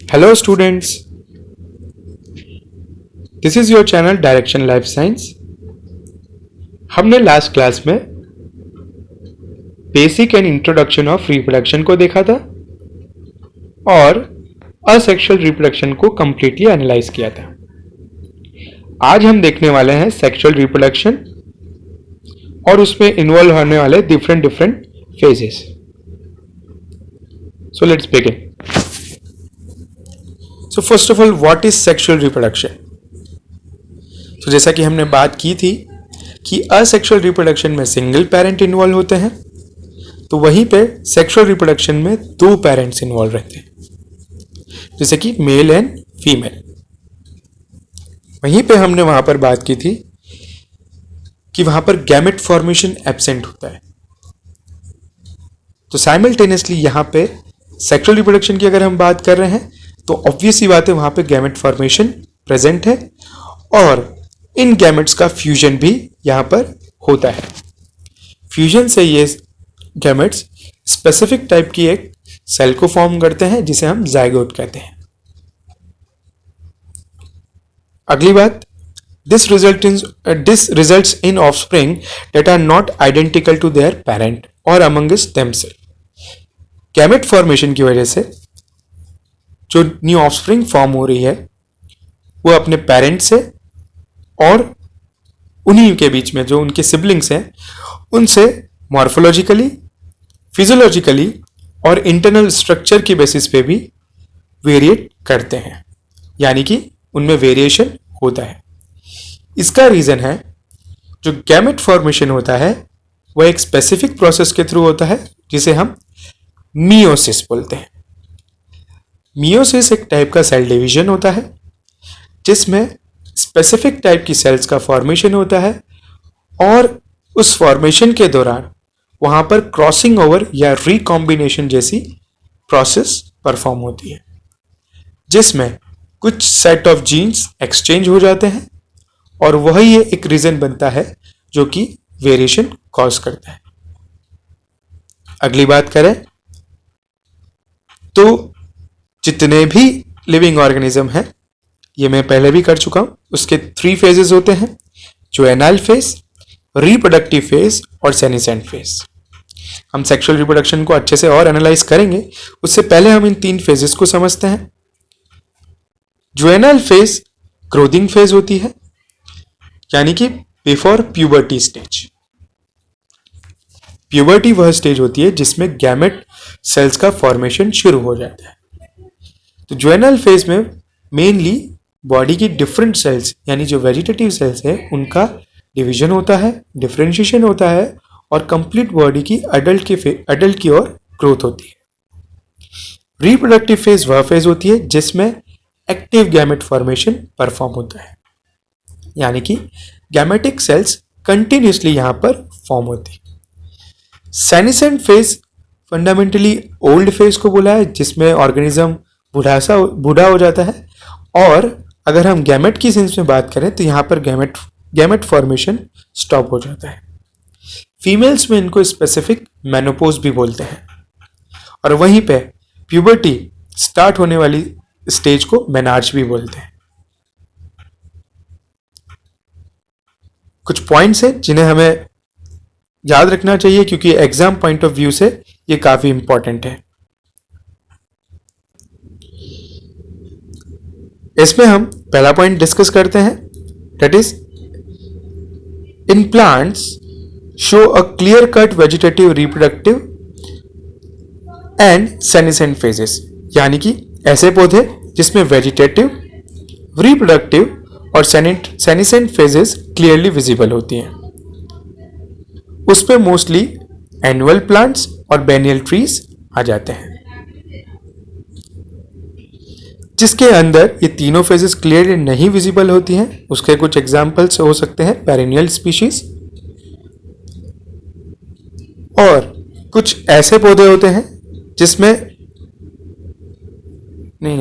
Hello students, this is your channel Direction Life Science। हमने last class में basic and introduction of reproduction को देखा था और असेक्सुअल रिप्रोडक्शन को कंप्लीटली एनालाइज किया था। आज हम देखने वाले हैं सेक्सुअल रिप्रोडक्शन और उसमें इन्वॉल्व होने वाले different phases. So let's begin. So first of all, what is sexual reproduction? तो जैसा कि हमने बात की थी कि असेक्सुअल रिप्रोडक्शन में सिंगल पेरेंट इन्वॉल्व होते हैं, तो वहीं पे सेक्सुअल रिप्रोडक्शन में दो पेरेंट्स इन्वॉल्व रहते हैं, जैसे कि मेल एंड फीमेल। वहीं पे हमने वहां पर बात की थी कि वहां पर गैमेट फॉर्मेशन एब्सेंट होता है। तो साइमल्टेनियसली यहां पे सेक्सुअल रिप्रोडक्शन की अगर हम बात कर रहे हैं तो ऑब्वियस सी बात है, वहां पे गैमेट फॉर्मेशन प्रेजेंट है और इन गैमेट्स का फ्यूजन भी यहां पर होता है। फ्यूजन से ये गैमेट्स स्पेसिफिक टाइप की एक सेल को फॉर्म करते हैं जिसे हम जाइगोट कहते हैं। अगली बात, this results in offspring that are not identical to their parent और अमंगस देमसेल्फ। गैमेट फॉर्मेशन की वजह से जो न्यू ऑफस्प्रिंग फॉर्म हो रही है वो अपने पेरेंट से और उन्हीं के बीच में जो उनके सिबलिंग्स हैं उनसे मॉर्फोलॉजिकली, फिजियोलॉजिकली और इंटरनल स्ट्रक्चर की बेसिस पे भी वेरिएट करते हैं, यानी कि उनमें वेरिएशन होता है। इसका रीजन है जो गैमेट फॉर्मेशन होता है वह एक स्पेसिफिक प्रोसेस के थ्रू होता है जिसे हम मियोसिस बोलते हैं। मियोसिस एक टाइप का सेल डिवीजन होता है जिसमें स्पेसिफिक टाइप की सेल्स का फॉर्मेशन होता है और उस फॉर्मेशन के दौरान वहां पर क्रॉसिंग ओवर या रिकॉम्बिनेशन जैसी प्रोसेस परफॉर्म होती है, जिसमें कुछ सेट ऑफ जीन्स एक्सचेंज हो जाते हैं और वही एक रीजन बनता है जो कि वेरिएशन कॉज करता है। अगली बात करें तो जितने भी लिविंग ऑर्गेनिज्म हैं, ये मैं पहले भी कर चुका हूं, उसके 3 फेजेस होते हैं, जुवेनाइल फेज, रिप्रोडक्टिव फेज और सेनिसेंट फेज। हम सेक्सुअल रिप्रोडक्शन को अच्छे से और एनालाइज करेंगे, उससे पहले हम इन 3 फेजेस को समझते हैं। जुवेनाइल फेज ग्रोथिंग फेज होती है, यानी कि बिफोर प्यूबर्टी स्टेज। प्यूबर्टी वह स्टेज होती है जिसमें गैमेट सेल्स का फॉर्मेशन शुरू हो जाता है। तो जुवेनाइल फेज में मेनली बॉडी की डिफरेंट सेल्स यानी जो वेजिटेटिव सेल्स है उनका डिवीजन होता है, डिफरेंशिएशन होता है और कंप्लीट बॉडी की अडल्ट की ओर ग्रोथ होती है। रिप्रोडक्टिव फेज वह फेज होती है जिसमें एक्टिव गैमेट फॉर्मेशन परफॉर्म होता है, यानी कि गैमेटिक सेल्स कंटिन्यूसली यहां पर फॉर्म होती है। सेनिसेंट फेज फंडामेंटली ओल्ड फेज को बोला है जिसमें ऑर्गेनिज्म बूढ़ा हो जाता है और अगर हम गैमेट की सेंस में बात करें तो यहाँ पर गैमेट फॉर्मेशन स्टॉप हो जाता है। फीमेल्स में इनको स्पेसिफिक मेनोपोज भी बोलते हैं और वहीं पे प्यूबर्टी स्टार्ट होने वाली स्टेज को मेनार्च भी बोलते हैं। कुछ पॉइंट्स हैं जिन्हें हमें याद रखना चाहिए क्योंकि एग्जाम पॉइंट ऑफ व्यू से ये काफी इंपॉर्टेंट है। इसमें हम पहला पॉइंट डिस्कस करते हैं, that is in plants show a clear cut vegetative, reproductive and senescent phases, यानी कि ऐसे पौधे जिसमें वेजिटेटिव, रिप्रोडक्टिव और सेनिसेंट फेजेस क्लियरली विजिबल होती हैं। उसमें मोस्टली एनुअल प्लांट्स और बेनियल ट्रीज आ जाते हैं, जिसके अंदर ये तीनों फेजेस क्लियरली नहीं विजिबल होती हैं। उसके कुछ एग्जाम्पल्स हो सकते हैं पेरेनियल स्पीशीज और कुछ ऐसे पौधे होते हैं जिसमें नहीं